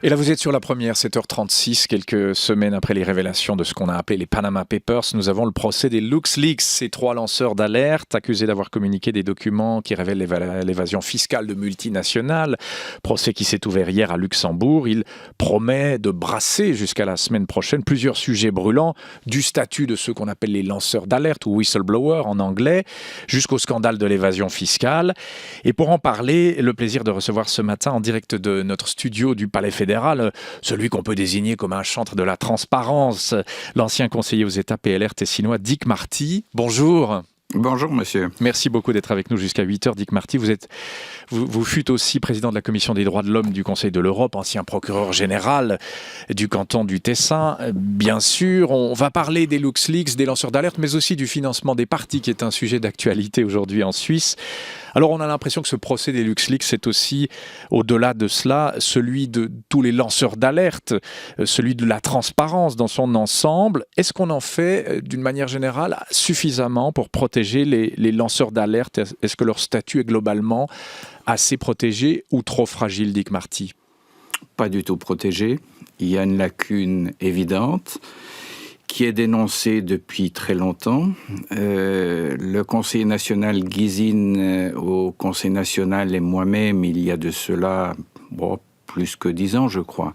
Et là, vous êtes sur la première, 7h36, quelques semaines après les révélations de ce qu'on a appelé les Panama Papers. Nous avons le procès des LuxLeaks, ces trois lanceurs d'alerte accusés d'avoir communiqué des documents qui révèlent l'évasion fiscale de multinationales. Procès qui s'est ouvert hier à Luxembourg. Il promet de brasser jusqu'à la semaine prochaine plusieurs sujets brûlants, du statut de ceux qu'on appelle les lanceurs d'alerte ou whistleblowers en anglais, jusqu'au scandale de l'évasion fiscale. Et pour en parler, le plaisir de recevoir ce matin en direct de notre studio du Palais fédéral, celui qu'on peut désigner comme un chantre de la transparence, l'ancien conseiller aux États PLR tessinois Dick Marty. Bonjour. Bonjour monsieur. Merci beaucoup d'être avec nous jusqu'à 8h. Dick Marty, vous fûtes aussi président de la Commission des droits de l'homme du Conseil de l'Europe, ancien procureur général du canton du Tessin. Bien sûr, on va parler des LuxLeaks, des lanceurs d'alerte, mais aussi du financement des partis, qui est un sujet d'actualité aujourd'hui en Suisse. Alors on a l'impression que ce procès des LuxLeaks, c'est aussi, au-delà de cela, celui de tous les lanceurs d'alerte, celui de la transparence dans son ensemble. Est-ce qu'on en fait, d'une manière générale, suffisamment pour protéger les lanceurs d'alerte? Est-ce que leur statut est globalement assez protégé ou trop fragile, Dick Marty? Pas du tout protégé. Il y a une lacune évidente qui est dénoncée depuis très longtemps. Le conseiller national Gysin au Conseil national et moi-même, il y a de cela plus que 10 ans, je crois,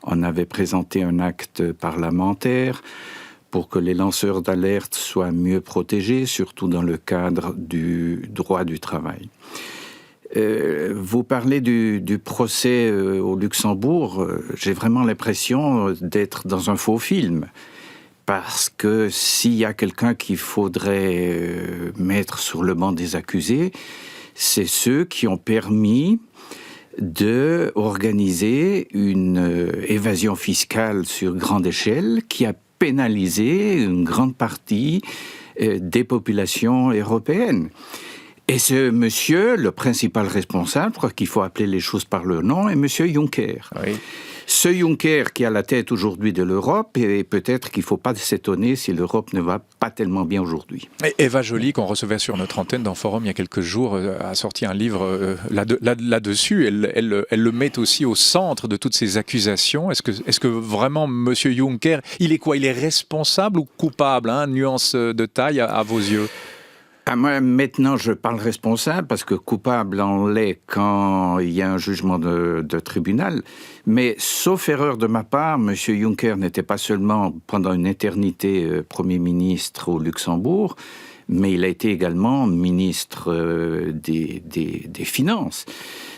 on avait présenté un acte parlementaire pour que les lanceurs d'alerte soient mieux protégés, surtout dans le cadre du droit du travail. Vous parlez du procès au Luxembourg. J'ai vraiment l'impression d'être dans un faux film. Parce que s'il y a quelqu'un qu'il faudrait mettre sur le banc des accusés, c'est ceux qui ont permis d'organiser une évasion fiscale sur grande échelle qui a pénalisé une grande partie des populations européennes. Et ce monsieur, le principal responsable, je crois qu'il faut appeler les choses par leur nom, est monsieur Juncker. Oui. Ce Juncker qui a la tête aujourd'hui de l'Europe, et peut-être qu'il ne faut pas s'étonner si l'Europe ne va pas tellement bien aujourd'hui. Et Eva Joly, qu'on recevait sur notre antenne dans Forum il y a quelques jours, a sorti un livre là-dessus. Elle le met aussi au centre de toutes ces accusations. Est-ce que vraiment M. Juncker, il est quoi? Il est responsable ou coupable, hein? Nuance de taille à vos yeux? Moi, maintenant, je parle responsable parce que coupable, on l'est quand il y a un jugement de tribunal. Mais sauf erreur de ma part, M. Juncker n'était pas seulement pendant une éternité Premier ministre au Luxembourg, mais il a été également ministre des Finances.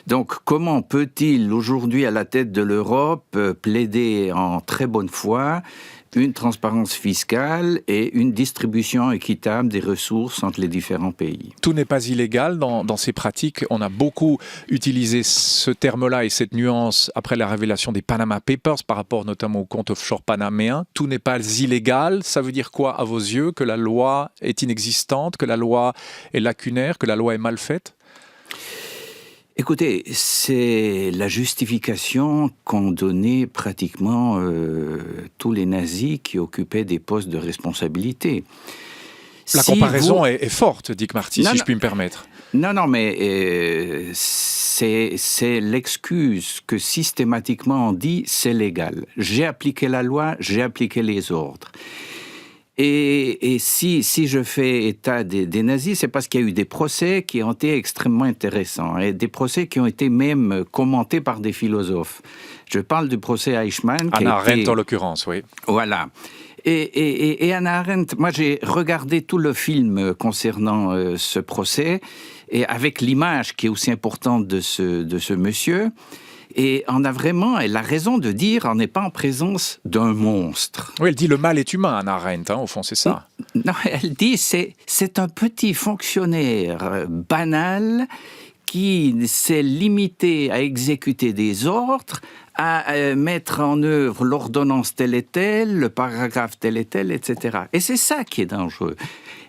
Donc, comment peut-il, aujourd'hui à la tête de l'Europe, plaider en très bonne foi une transparence fiscale et une distribution équitable des ressources entre les différents pays? Tout n'est pas illégal dans ces pratiques. On a beaucoup utilisé ce terme-là et cette nuance après la révélation des Panama Papers par rapport notamment au compte offshore panaméen. Tout n'est pas illégal. Ça veut dire quoi à vos yeux? Que la loi est inexistante, que la loi est lacunaire, que la loi est mal faite? Écoutez, c'est la justification qu'ont donnée pratiquement tous les nazis qui occupaient des postes de responsabilité. La comparaison est forte, Dick Marty, si je puis me permettre. Non, mais c'est l'excuse que systématiquement on dit, c'est légal. J'ai appliqué la loi, j'ai appliqué les ordres. Et si je fais état des nazis, c'est parce qu'il y a eu des procès qui ont été extrêmement intéressants, et des procès qui ont été même commentés par des philosophes. Je parle du procès Eichmann. Hannah Arendt en l'occurrence, oui. Voilà. Et Hannah Arendt, moi j'ai regardé tout le film concernant ce procès, et avec l'image qui est aussi importante de ce monsieur. Et on a vraiment, elle a raison de dire, on n'est pas en présence d'un monstre. Oui, elle dit le mal est humain, Hannah Arendt, au fond, c'est ça. Non, elle dit c'est un petit fonctionnaire banal qui s'est limité à exécuter des ordres, à mettre en œuvre l'ordonnance telle et telle, le paragraphe tel et tel, etc. Et c'est ça qui est dangereux.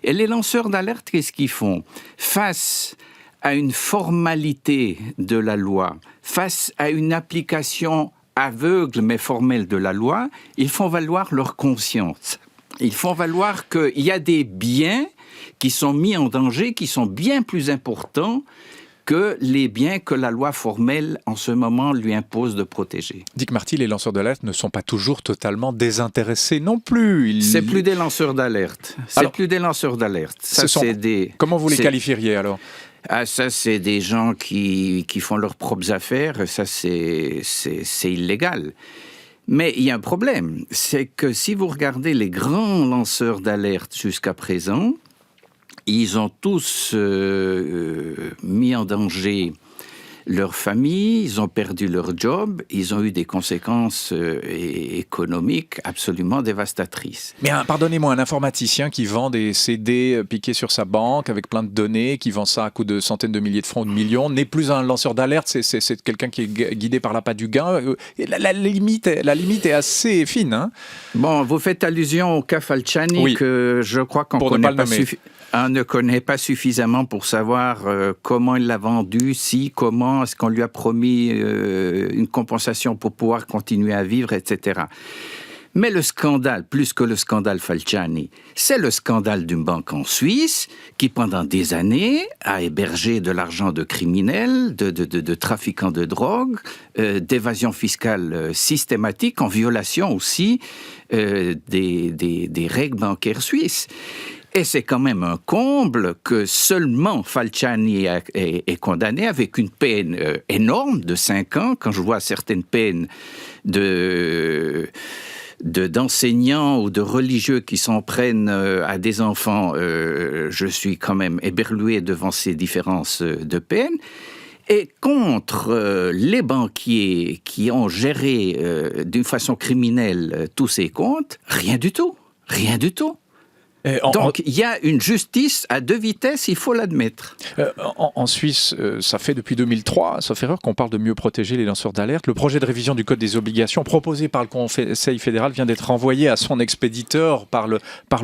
Et les lanceurs d'alerte, qu'est-ce qu'ils font? Face à une formalité de la loi, face à une application aveugle mais formelle de la loi, ils font valoir leur conscience. Ils font valoir qu'il y a des biens qui sont mis en danger, qui sont bien plus importants que les biens que la loi formelle en ce moment lui impose de protéger. Dick Marty, les lanceurs d'alerte ne sont pas toujours totalement désintéressés non plus. C'est plus des lanceurs d'alerte. Comment vous les qualifieriez alors ? Ça, c'est des gens qui font leurs propres affaires. Ça, c'est illégal. Mais il y a un problème. C'est que si vous regardez les grands lanceurs d'alerte jusqu'à présent, ils ont tous mis en danger leur famille, ils ont perdu leur job, ils ont eu des conséquences économiques absolument dévastatrices. Mais pardonnez-moi, un informaticien qui vend des CD piqués sur sa banque avec plein de données, qui vend ça à coût de centaines de milliers de francs ou de millions, n'est plus un lanceur d'alerte, c'est quelqu'un qui est guidé par l'appât du gain. La limite est assez fine. Hein. Bon, vous faites allusion au cas Falciani, que je crois qu'on ne connaît pas suffisamment pour savoir comment il l'a vendu, comment est-ce qu'on lui a promis une compensation pour pouvoir continuer à vivre, etc. Mais le scandale, plus que le scandale Falciani, c'est le scandale d'une banque en Suisse qui, pendant des années, a hébergé de l'argent de criminels, de trafiquants de drogue, d'évasion fiscale systématique, en violation aussi des règles bancaires suisses. Et c'est quand même un comble que seulement Falciani est condamné avec une peine énorme de 5 ans. Quand je vois certaines peines d'enseignants ou de religieux qui s'en prennent à des enfants, je suis quand même éberlué devant ces différences de peine. Et contre les banquiers qui ont géré d'une façon criminelle tous ces comptes, rien du tout. Donc, il y a une justice à 2 vitesses, il faut l'admettre. En Suisse, ça fait depuis 2003, sauf erreur, qu'on parle de mieux protéger les lanceurs d'alerte. Le projet de révision du Code des obligations proposé par le Conseil fédéral vient d'être envoyé à son expéditeur par le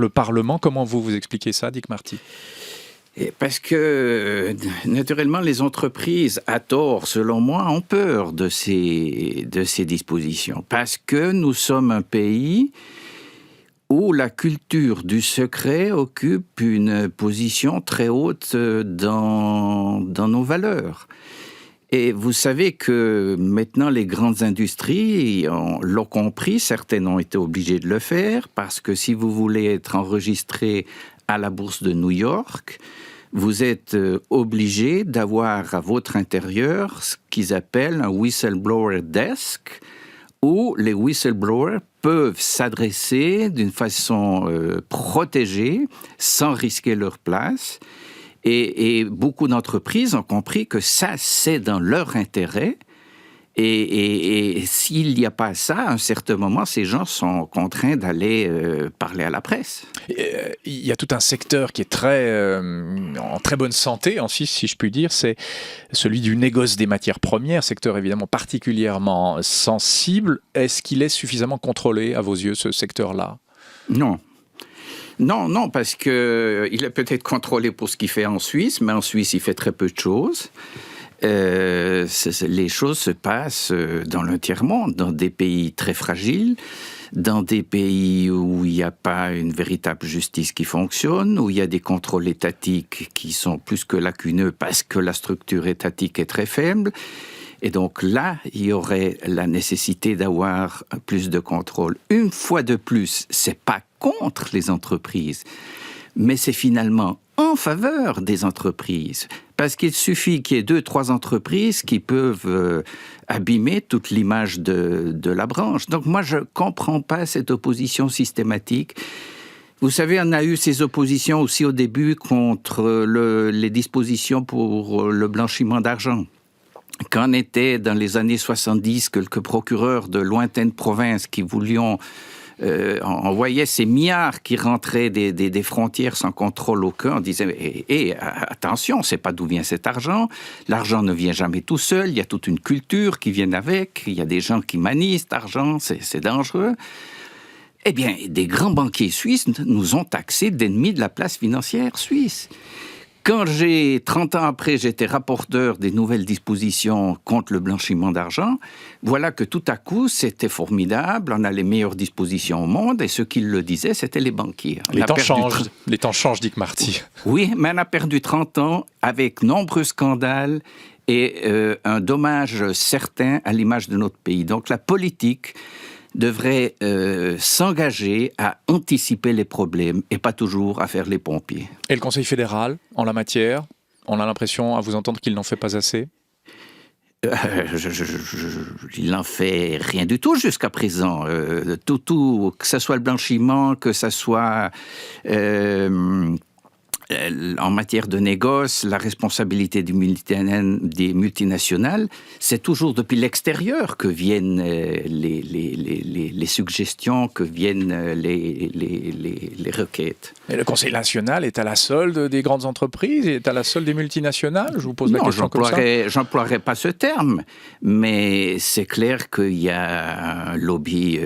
Parlement. Comment vous expliquez ça, Dick Marty ? Parce que, naturellement, les entreprises, à tort, selon moi, ont peur de ces dispositions. Parce que nous sommes un pays où la culture du secret occupe une position très haute dans nos valeurs. Et vous savez que maintenant, les grandes industries l'ont compris, certaines ont été obligées de le faire, parce que si vous voulez être enregistré à la bourse de New York, vous êtes obligé d'avoir à votre intérieur ce qu'ils appellent un whistleblower desk, où les whistleblowers peuvent s'adresser d'une façon protégée, sans risquer leur place. Et beaucoup d'entreprises ont compris que ça, c'est dans leur intérêt. Et s'il n'y a pas ça, à un certain moment, ces gens sont contraints d'aller parler à la presse. Il y a tout un secteur qui est en très bonne santé en Suisse, si je puis dire, c'est celui du négoce des matières premières, secteur évidemment particulièrement sensible. Est-ce qu'il est suffisamment contrôlé, à vos yeux, ce secteur-là ? Non, parce qu'il est peut-être contrôlé pour ce qu'il fait en Suisse, mais en Suisse, il fait très peu de choses. Les choses se passent dans le tiers-monde, dans des pays très fragiles, dans des pays où il n'y a pas une véritable justice qui fonctionne, où il y a des contrôles étatiques qui sont plus que lacuneux parce que la structure étatique est très faible. Et donc là, il y aurait la nécessité d'avoir plus de contrôle. Une fois de plus, c'est pas contre les entreprises, mais c'est finalement en faveur des entreprises. Parce qu'il suffit qu'il y ait 2-3 entreprises qui peuvent abîmer toute l'image de la branche. Donc moi, je ne comprends pas cette opposition systématique. Vous savez, on a eu ces oppositions aussi au début contre les dispositions pour le blanchiment d'argent. Quand on était dans les années 70, quelques procureurs de lointaines provinces qui on voyait ces milliards qui rentraient des frontières sans contrôle aucun. On disait attention, on ne sait pas d'où vient cet argent. L'argent ne vient jamais tout seul. Il y a toute une culture qui vient avec. Il y a des gens qui manient cet argent. C'est dangereux. Eh bien, des grands banquiers suisses nous ont taxés d'ennemis de la place financière suisse. Quand 30 ans après, j'étais rapporteur des nouvelles dispositions contre le blanchiment d'argent, voilà que tout à coup, c'était formidable, on a les meilleures dispositions au monde, et ceux qui le disaient, c'était les banquiers. Les temps changent, Dick Marty. Oui, mais on a perdu 30 ans avec nombreux scandales et un dommage certain à l'image de notre pays. Donc la politique devrait s'engager à anticiper les problèmes et pas toujours à faire les pompiers. Et le Conseil fédéral, en la matière, on a l'impression, à vous entendre, qu'il n'en fait pas assez ? Il n'en fait rien du tout jusqu'à présent. Tout, que ce soit le blanchiment, que ce soit en matière de négoce, la responsabilité des multinationales, c'est toujours depuis l'extérieur que viennent les suggestions, que viennent les requêtes. Et le Conseil national est à la solde des grandes entreprises, est à la solde des multinationales? Je vous pose la question comme ça. Non, j'emploierais pas ce terme, mais c'est clair qu'il y a un lobby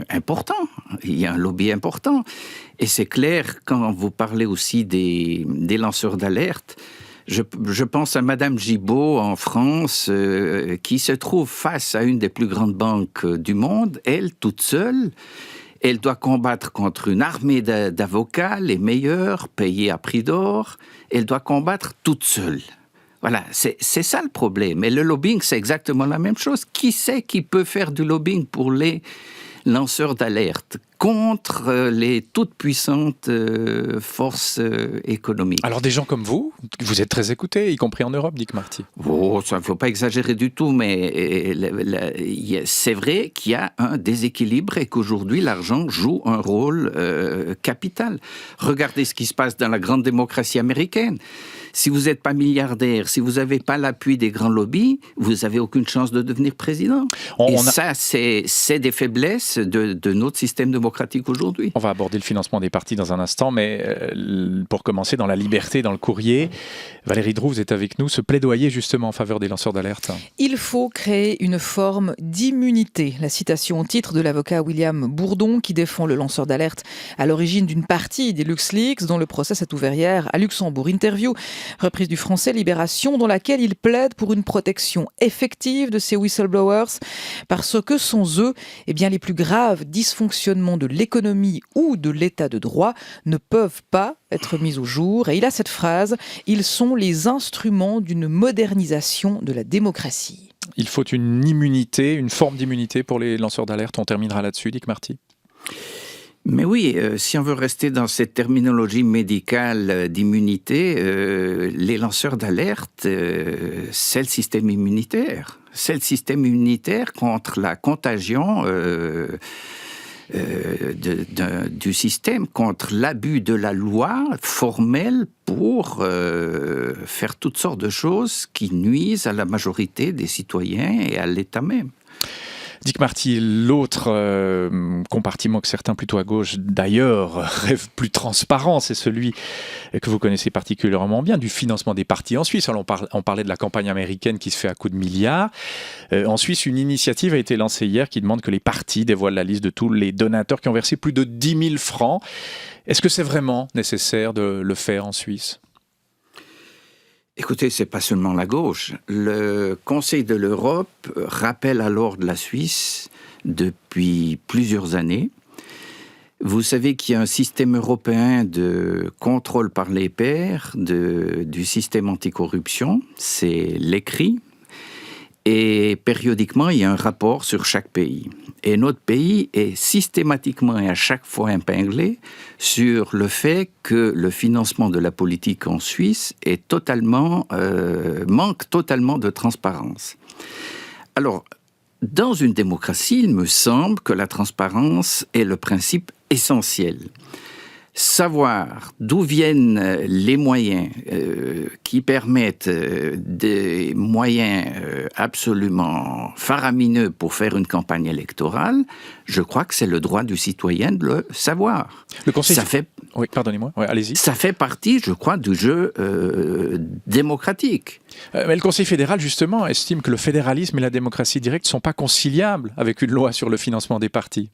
important. Il y a un lobby important. Et c'est clair, quand vous parlez aussi des lanceurs d'alerte, je pense à Madame Gibault en France, qui se trouve face à une des plus grandes banques du monde, elle, toute seule. Elle doit combattre contre une armée d'avocats, les meilleurs, payés à prix d'or. Elle doit combattre toute seule. Voilà, c'est ça le problème. Et le lobbying, c'est exactement la même chose. Qui c'est qui peut faire du lobbying pour les lanceurs d'alerte contre les toutes puissantes forces économiques? Alors des gens comme vous êtes très écoutés, y compris en Europe, Dick Marty. Oh, ça ne faut pas exagérer du tout, mais c'est vrai qu'il y a un déséquilibre et qu'aujourd'hui l'argent joue un rôle capital. Regardez ce qui se passe dans la grande démocratie américaine. Si vous n'êtes pas milliardaire, si vous n'avez pas l'appui des grands lobbies, vous n'avez aucune chance de devenir président. Ça, c'est des faiblesses de notre système démocratique aujourd'hui. On va aborder le financement des partis dans un instant, mais pour commencer, dans La Liberté, dans le Courrier, Valérie Drouz est avec nous. Ce plaidoyer justement en faveur des lanceurs d'alerte. Il faut créer une forme d'immunité. La citation au titre de l'avocat William Bourdon, qui défend le lanceur d'alerte à l'origine d'une partie des LuxLeaks, dont le procès s'est ouvert hier à Luxembourg. Interview reprise du français Libération, dans laquelle il plaide pour une protection effective de ces whistleblowers, parce que sans eux, les plus graves dysfonctionnements de l'économie ou de l'état de droit ne peuvent pas être mis au jour. Et il a cette phrase: ils sont les instruments d'une modernisation de la démocratie. Il faut une immunité, une forme d'immunité pour les lanceurs d'alerte. On terminera là-dessus, Dick Marty. Mais oui, si on veut rester dans cette terminologie médicale d'immunité, les lanceurs d'alerte, c'est le système immunitaire. C'est le système immunitaire contre la contagion du système, contre l'abus de la loi formelle pour faire toutes sortes de choses qui nuisent à la majorité des citoyens et à l'État même. Dick Marty, l'autre compartiment que certains plutôt à gauche d'ailleurs rêvent plus transparent, c'est celui que vous connaissez particulièrement bien, du financement des partis en Suisse. Alors on parlait de la campagne américaine qui se fait à coups de milliards. En Suisse, une initiative a été lancée hier qui demande que les partis dévoilent la liste de tous les donateurs qui ont versé plus de 10 000 francs. Est-ce que c'est vraiment nécessaire de le faire en Suisse ? Écoutez, c'est pas seulement la gauche. Le Conseil de l'Europe rappelle à l'ordre la Suisse depuis plusieurs années. Vous savez qu'il y a un système européen de contrôle par les pairs du système anticorruption, c'est l'ECRI. Et périodiquement, il y a un rapport sur chaque pays. Et notre pays est systématiquement et à chaque fois épinglé sur le fait que le financement de la politique en Suisse est manque totalement de transparence. Alors, dans une démocratie, il me semble que la transparence est le principe essentiel. Savoir d'où viennent les moyens qui permettent des moyens absolument faramineux pour faire une campagne électorale, je crois que c'est le droit du citoyen de le savoir. Le Conseil... Oui, pardonnez-moi, allez-y. Ça fait partie, je crois, du jeu démocratique. Mais le Conseil fédéral, justement, estime que le fédéralisme et la démocratie directe ne sont pas conciliables avec une loi sur le financement des partis.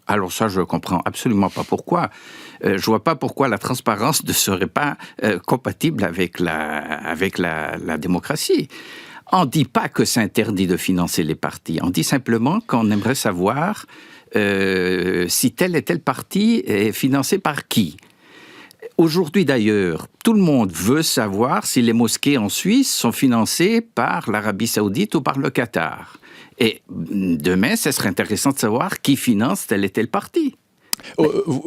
Alors ça, je ne comprends absolument pas pourquoi. Je ne vois pas pourquoi la transparence ne serait pas compatible avec la démocratie. On ne dit pas que c'est interdit de financer les partis. On dit simplement qu'on aimerait savoir si tel et tel parti est financé par qui. Aujourd'hui d'ailleurs, tout le monde veut savoir si les mosquées en Suisse sont financées par l'Arabie Saoudite ou par le Qatar. Et demain, ce serait intéressant de savoir qui finance tel et tel parti.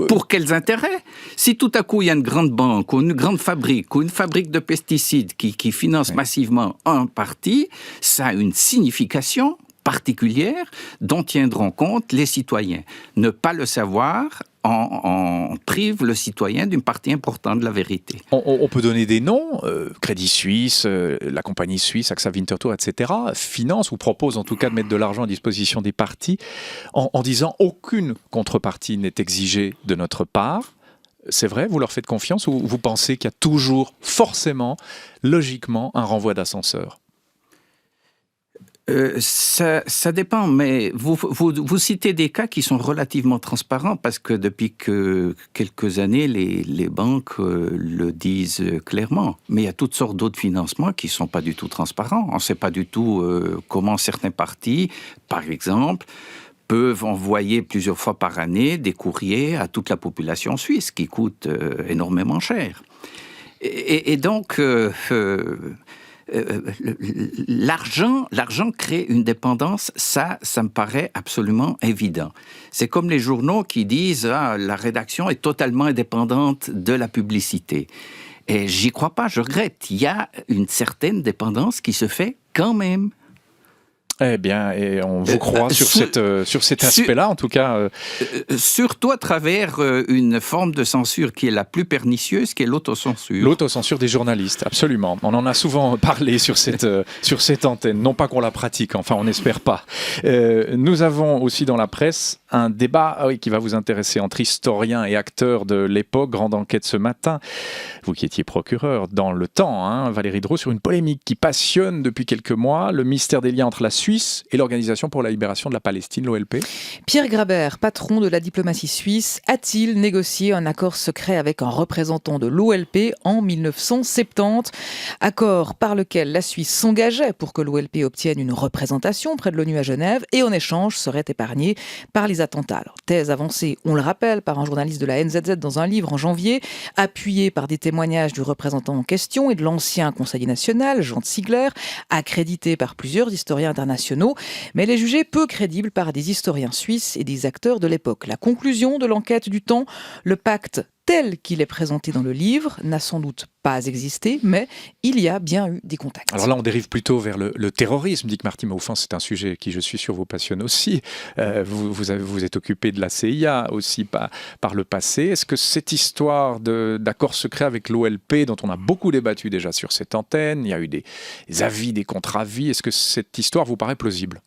Pour quels intérêts? Si tout à coup il y a une grande banque ou une grande fabrique ou une fabrique de pesticides qui finance massivement un parti, ça a une signification particulière dont tiendront compte les citoyens. Ne pas le savoir, on prive le citoyen d'une partie importante de la vérité. On peut donner des noms, Crédit Suisse, la compagnie suisse, AXA Winterthur, etc., finance ou propose en tout cas de mettre de l'argent à disposition des partis en disant aucune contrepartie n'est exigée de notre part. C'est vrai, vous leur faites confiance ou vous pensez qu'il y a toujours, forcément, logiquement, un renvoi d'ascenseur? Ça dépend, mais vous citez des cas qui sont relativement transparents parce que depuis quelques années, les banques le disent clairement. Mais il y a toutes sortes d'autres financements qui ne sont pas du tout transparents. On ne sait pas du tout comment certains partis, par exemple, peuvent envoyer plusieurs fois par année des courriers à toute la population suisse qui coûtent énormément cher. Et donc... l'argent crée une dépendance, ça me paraît absolument évident. C'est comme les journaux qui disent la rédaction est totalement indépendante de la publicité. Et j'y crois pas, je regrette. Il y a une certaine dépendance qui se fait quand même. Eh bien, et on vous croit sur cet aspect-là, en tout cas. Surtout à travers une forme de censure qui est la plus pernicieuse, qui est l'autocensure. L'autocensure des journalistes, absolument. On en a souvent parlé sur cette antenne. Non pas qu'on la pratique, enfin, on n'espère pas. Nous avons aussi dans la presse un débat qui va vous intéresser entre historiens et acteurs de l'époque. Grande enquête ce matin. Vous qui étiez procureur dans le temps, Valérie Drault, sur une polémique qui passionne depuis quelques mois, le mystère des liens entre la Suisse et l'Organisation pour la libération de la Palestine, l'OLP. Pierre Grabert, patron de la diplomatie suisse, a-t-il négocié un accord secret avec un représentant de l'OLP en 1970? Accord par lequel la Suisse s'engageait pour que l'OLP obtienne une représentation près de l'ONU à Genève et en échange serait épargnée par les attentats. Alors, thèse avancée, on le rappelle, par un journaliste de la NZZ dans un livre en janvier, appuyé par des témoignages du représentant en question et de l'ancien conseiller national, Jean Ziegler, accrédité par plusieurs historiens internationaux, mais elle est jugée peu crédible par des historiens suisses et des acteurs de l'époque. La conclusion de l'enquête du temps, le pacte tel qu'il est présenté dans le livre n'a sans doute pas existé, mais il y a bien eu des contacts. Alors là, on dérive plutôt vers le terrorisme, Dick Marty, mais au fond, c'est un sujet qui, je suis sûr, vous passionne aussi. Vous êtes occupé de la CIA aussi par le passé. Est-ce que cette histoire d'accord secret avec l'OLP, dont on a beaucoup débattu déjà sur cette antenne, il y a eu des avis, des contre-avis, est-ce que cette histoire vous paraît plausible ?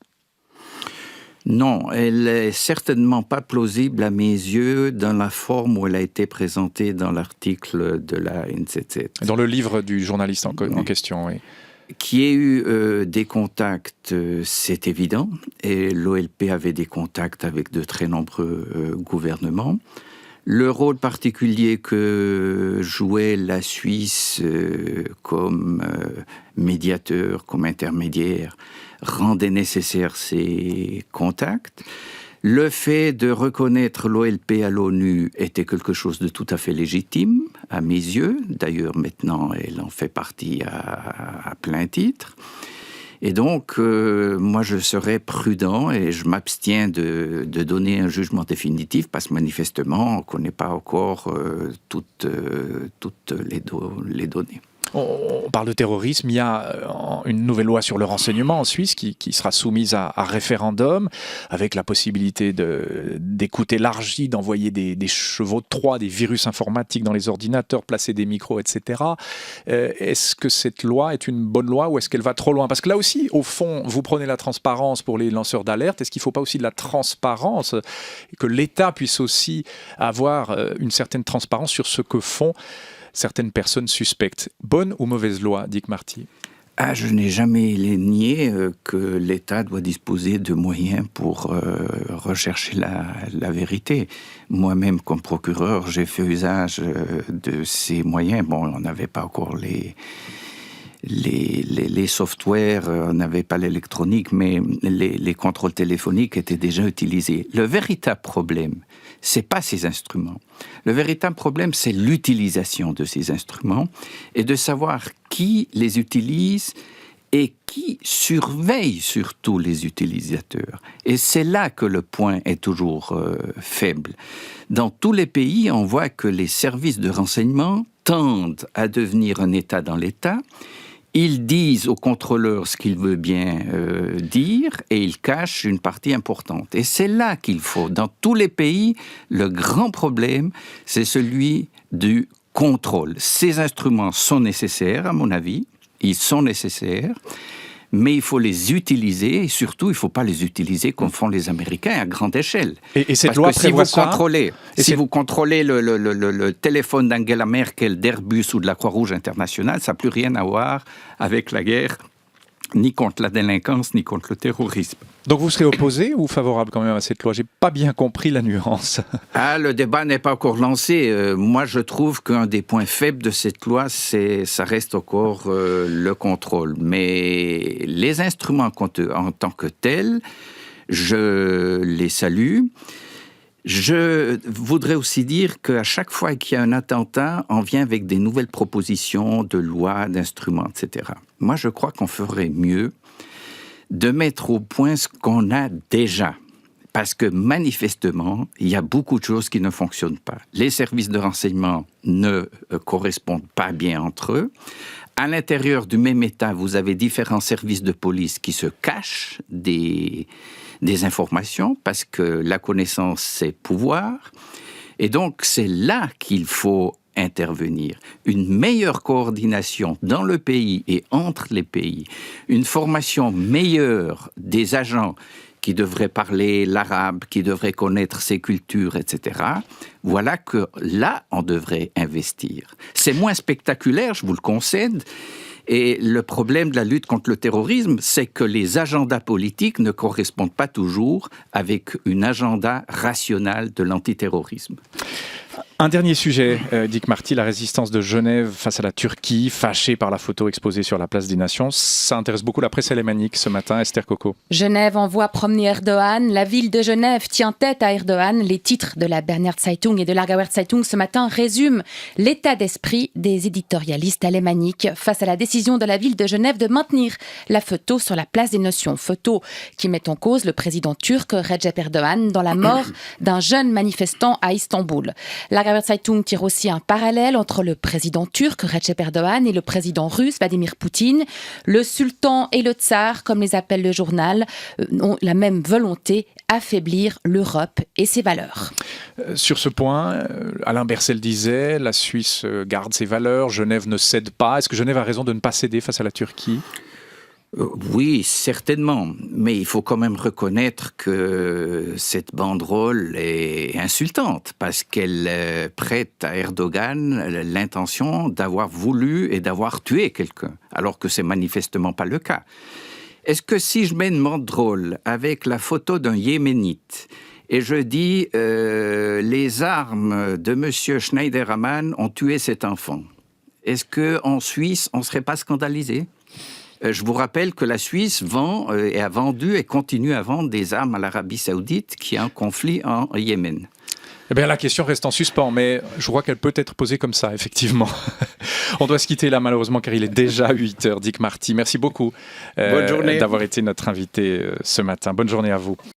Non, elle n'est certainement pas plausible à mes yeux dans la forme où elle a été présentée dans l'article de la NZZ. Dans le livre du journaliste en question, oui. Qu'il y ait eu des contacts, c'est évident, et l'OLP avait des contacts avec de très nombreux gouvernements. Le rôle particulier que jouait la Suisse comme médiateur, comme intermédiaire, rendait nécessaire ces contacts. Le fait de reconnaître l'OLP à l'ONU était quelque chose de tout à fait légitime, à mes yeux. D'ailleurs, maintenant, elle en fait partie à plein titre. Et donc, moi, je serais prudent et je m'abstiens de donner un jugement définitif parce que manifestement, on ne connaît pas encore toutes les données. On parle de terrorisme, il y a une nouvelle loi sur le renseignement en Suisse qui sera soumise à référendum, avec la possibilité d'écoute élargie, d'envoyer des chevaux de Troie, des virus informatiques dans les ordinateurs, placer des micros, etc. Est-ce que cette loi est une bonne loi ou est-ce qu'elle va trop loin? Parce que là aussi, au fond, vous prenez la transparence pour les lanceurs d'alerte, est-ce qu'il ne faut pas aussi de la transparence, que l'État puisse aussi avoir une certaine transparence sur ce que font certaines personnes suspectes? Bonne ou mauvaise loi, Dick Marty? Je n'ai jamais nié que l'État doit disposer de moyens pour rechercher la vérité. Moi-même, comme procureur, j'ai fait usage de ces moyens. Bon, on n'avait pas encore les softwares, on n'avait pas l'électronique, mais les contrôles téléphoniques étaient déjà utilisés. Le véritable problème, c'est pas ces instruments. Le véritable problème, c'est l'utilisation de ces instruments et de savoir qui les utilise et qui surveille surtout les utilisateurs. Et c'est là que le point est toujours faible. Dans tous les pays, on voit que les services de renseignement tendent à devenir un État dans l'État. Ils disent au contrôleur ce qu'il veut bien dire et ils cachent une partie importante. Et c'est là qu'il faut. Dans tous les pays, le grand problème, c'est celui du contrôle. Ces instruments sont nécessaires, à mon avis. Ils sont nécessaires. Mais il faut les utiliser et surtout, il ne faut pas les utiliser comme font les Américains à grande échelle. Et cette Parce loi que prévoit si vous contrôlez le téléphone d'Angela Merkel, d'Airbus ou de la Croix-Rouge internationale, ça n'a plus rien à voir avec la guerre, ni contre la délinquance, ni contre le terrorisme. Donc vous serez opposé ou favorable quand même à cette loi? J'ai pas bien compris la nuance. Le débat n'est pas encore lancé. Moi, je trouve qu'un des points faibles de cette loi, ça reste encore le contrôle. Mais les instruments en tant que tels, je les salue. Je voudrais aussi dire qu'à chaque fois qu'il y a un attentat, on vient avec des nouvelles propositions de lois, d'instruments, etc. Moi, je crois qu'on ferait mieux de mettre au point ce qu'on a déjà. Parce que manifestement, il y a beaucoup de choses qui ne fonctionnent pas. Les services de renseignement ne correspondent pas bien entre eux. À l'intérieur du même État, vous avez différents services de police qui se cachent des informations parce que la connaissance, c'est pouvoir. Et donc, c'est là qu'il faut intervenir. Une meilleure coordination dans le pays et entre les pays, une formation meilleure des agents qui devraient parler l'arabe, qui devraient connaître ces cultures, etc. Voilà que là, on devrait investir. C'est moins spectaculaire, je vous le concède. Et le problème de la lutte contre le terrorisme, c'est que les agendas politiques ne correspondent pas toujours avec une agenda rationnel de l'antiterrorisme. Un dernier sujet, Dick Marty, la résistance de Genève face à la Turquie, fâchée par la photo exposée sur la place des Nations. Ça intéresse beaucoup la presse alémanique ce matin. Esther Coco. Genève envoie promener Erdogan. La ville de Genève tient tête à Erdogan. Les titres de la Berner Zeitung et de l'Aargauer Zeitung ce matin résument l'état d'esprit des éditorialistes alémaniques face à la décision de la ville de Genève de maintenir la photo sur la place des Nations. Photo qui met en cause le président turc Recep Erdogan dans la mort d'un jeune manifestant à Istanbul. L'Aargauer Zeitung tire aussi un parallèle entre le président turc Recep Erdogan et le président russe Vladimir Poutine. Le sultan et le tsar, comme les appelle le journal, ont la même volonté, affaiblir l'Europe et ses valeurs. Sur ce point, Alain Berset disait, la Suisse garde ses valeurs, Genève ne cède pas. Est-ce que Genève a raison de ne pas céder face à la Turquie ? Oui, certainement, mais il faut quand même reconnaître que cette banderole est insultante parce qu'elle prête à Erdogan l'intention d'avoir voulu et d'avoir tué quelqu'un, alors que c'est manifestement pas le cas. Est-ce que si je mets une banderole avec la photo d'un Yéménite et je dis les armes de Monsieur Schneiderman ont tué cet enfant, est-ce qu'en Suisse on serait pas scandalisé ? Je vous rappelle que la Suisse vend et a vendu et continue à vendre des armes à l'Arabie Saoudite qui a un conflit en Yémen. Eh bien, la question reste en suspens, mais je crois qu'elle peut être posée comme ça, effectivement. On doit se quitter là, malheureusement, car il est déjà 8h. Dick Marty, merci beaucoup Bonne journée. d'avoir été notre invité ce matin. Bonne journée à vous.